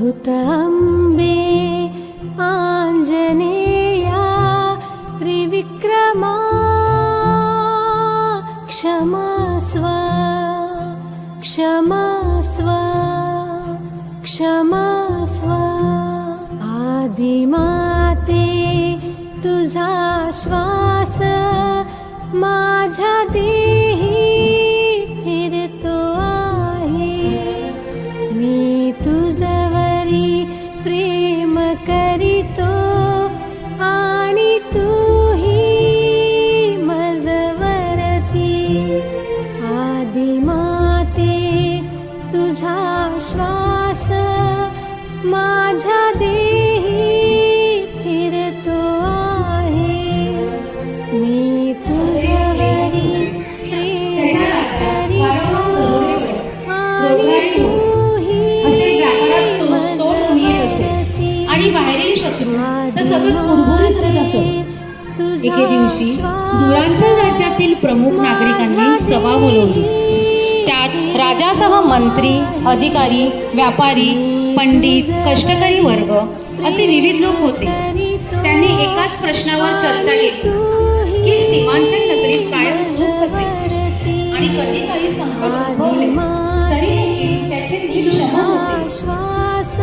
अद्भुत अंबे आंजनेया त्रिविक्रमा क्षमस्व क्षमस्व क्षमस्व आदिमाते तुझा श्वास माझ्या देही फिरतो आहे मी तुझवरी प्रेम करीतो आणि तूही मजवरती आदिमाते तुझा श्वास माझ्या देही फिरतो आहे मी तुझवरी प्रेम करीतो आणि तूही मजवरती आणि बाहेरील शत्रू तर सतत कुरबुरी करत असत. एके दिवशी दूरांच्या राज्यातील प्रमुख नागरिकांनी सभा बोलवली. त्यात राजासह मंत्री, अधिकारी, व्यापारी, पंडित, कष्टकरी वर्ग असे विविध लोक होते. त्यांनी एकाच प्रश्नावर चर्चा केली की सीमांचल नगरीत कायम सुख असेल आणि कधी काही संकट उद्भवले तरी देखील त्याचे नीट शमन होते.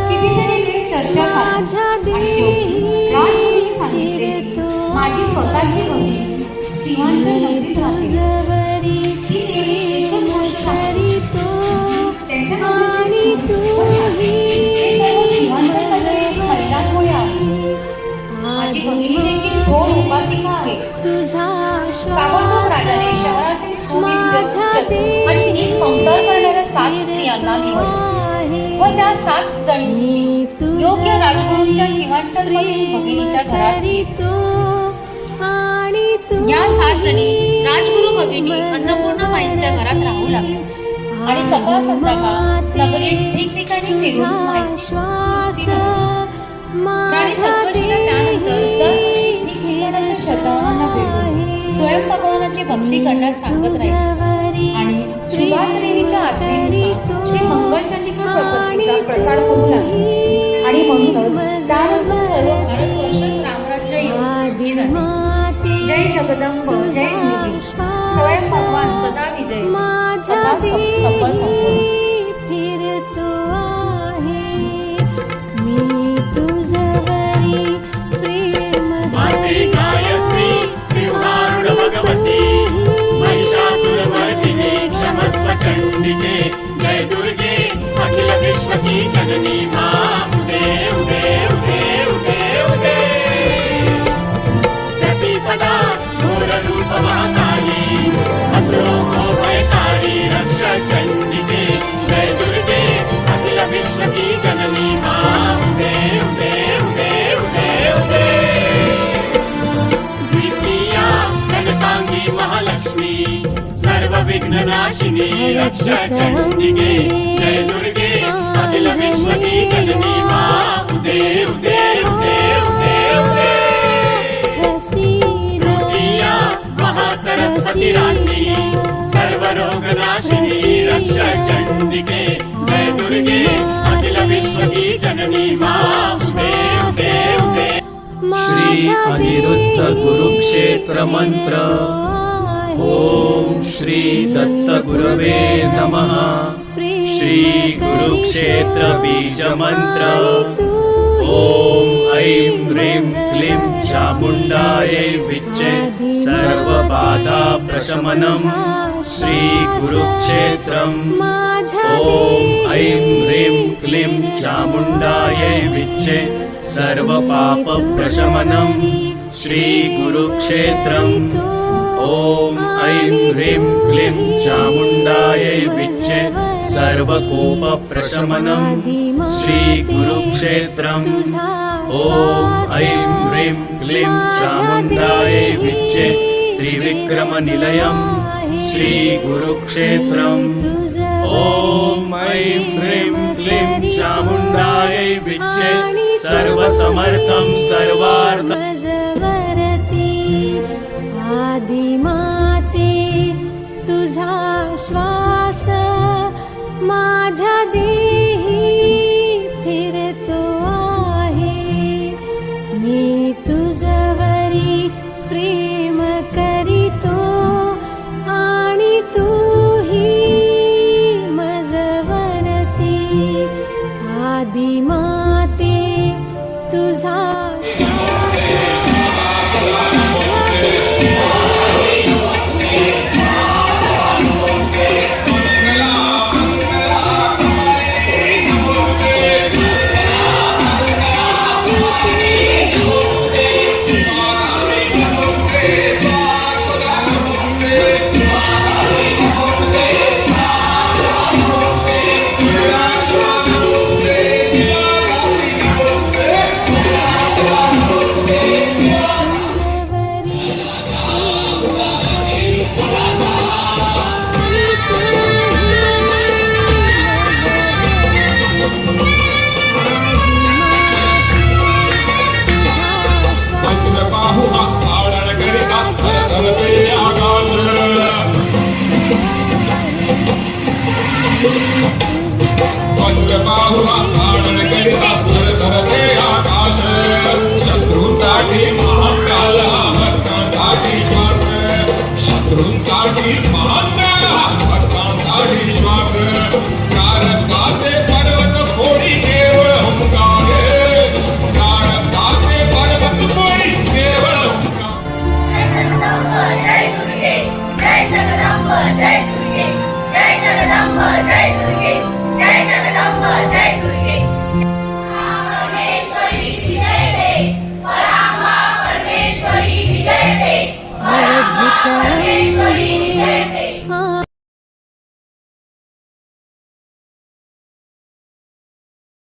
कितीतरी वेळ चर्चा झाली आणि शेवटी राजगुरूंनी सांगितले की माझी स्वतःची बहीण सीमांचल नगरीत राहते. ती केवळ एकच गोष्ट सांगते. त्यांच्या नगरीतील सुख व शांती हे सर्व सीमांचल नगरीच्या महिलांमुळे आहे. माझी भगिनी देखील थोर उपासिका आहे. ताबडतोब राजाने शहरातील सुविद्य, चतुर आणि नीट संसार करणाऱ्या 7 स्त्रियांना निवडले व त्या 7 जणींनी योग्य राजगुरूंच्या सीमांचलमधील भगिनीच्या घरात गेले. या 7 जणी राजगुरू भगिनी अन्नपूर्णाबाईंच्या घरात राहू लागल्या आणि सकाळ संध्याकाळ नगरीत ठिकठिकाणी फिरून माहिती राणी सत्वशीला त्यानंतर दर ठिकठिकाणच्या श्रद्धाळूंना भेटून स्वयंभगवानाची भक्ती करण्यास सांगत राहिली आणि शुभात्रेणीच्या आज्ञेनुसार श्री मंगलचंडिका प्रपत्तीचा प्रसार करू लागली. आणि म्हणूनच त्यानंतर सर्व भारतवर्षात रामराज्य योगी झाले. जय जगदंब, जय देवी, स्वयं भगवान सदा विजय, सदा सफल संपूर्ण. फिरतो आहे मी तुझवरी प्रेम माते गायत्री सिंहारूढ भगवती महिषासुरमर्दिनी क्षमस्व चंडिके जय दुर्गे अखिल विश्व की जननी मां उदे उदे उदे उदे उदे प्रतिपदा घोर रूप महाकाली असुरों को भयकारी रक्ष चंडिके जय दुर्गे अखिल विश्व की जननी मां उदे उदे उदे उदे उदे द्वितीया कनकांगी महालक्ष्मी सर्व विघ्ननाशिनी रक्ष चंडिके जय दुर्गे अखिल विश्व की जननी मां उदे उदे उदे उदे उदे तृतीया महासरस्वती राज्ञी सर्व रोगनाशिनी रक्ष चंडिके जय दुर्गे अखिल विश्व की जननी मां उदे उदे उदे श्री अनिरुद्ध कुरुक्षेत्र मंत्र. ओम श्री दत्त गुरवे नमः. श्री कुरुक्षेत्र बीज मंत्र. ओम ऐं ह्रीं क्लीं चामुंडायै विच्चे सर्व बाधा प्रशमनम्. श्री कुरुक्षेत्रम्. ओम ऐं ह्रीं क्लीं चामुंडायै विच्चे सर्व पाप प्रशमनम्. श्री कुरुक्षेत्रम्. ओम ऐं ह्रीं क्लीं चामुंडायै विच्चे सर्व कोप प्रशमनम्. श्री कुरुक्षेत्रम्. ओम ऐं ह्रीं क्लीं चामुंडायै विच्चे त्रिविक्रम निलयम्. श्री कुरुक्षेत्रम्. ओम ऐं ह्रीं क्लीं चामुंडायै विच्चे सर्व समर्थं सर्वार्थ. आदिमाते तुझा श्वास माझ्या देही फिरतो तुझ्यावरी प्रेम करीतो आणि तूही मजवरती आदिमाते तुझा श्वास शत्रूंसाठी महाकाल, भक्तांसाठी श्वास, शत्रूंसाठी महाकाल.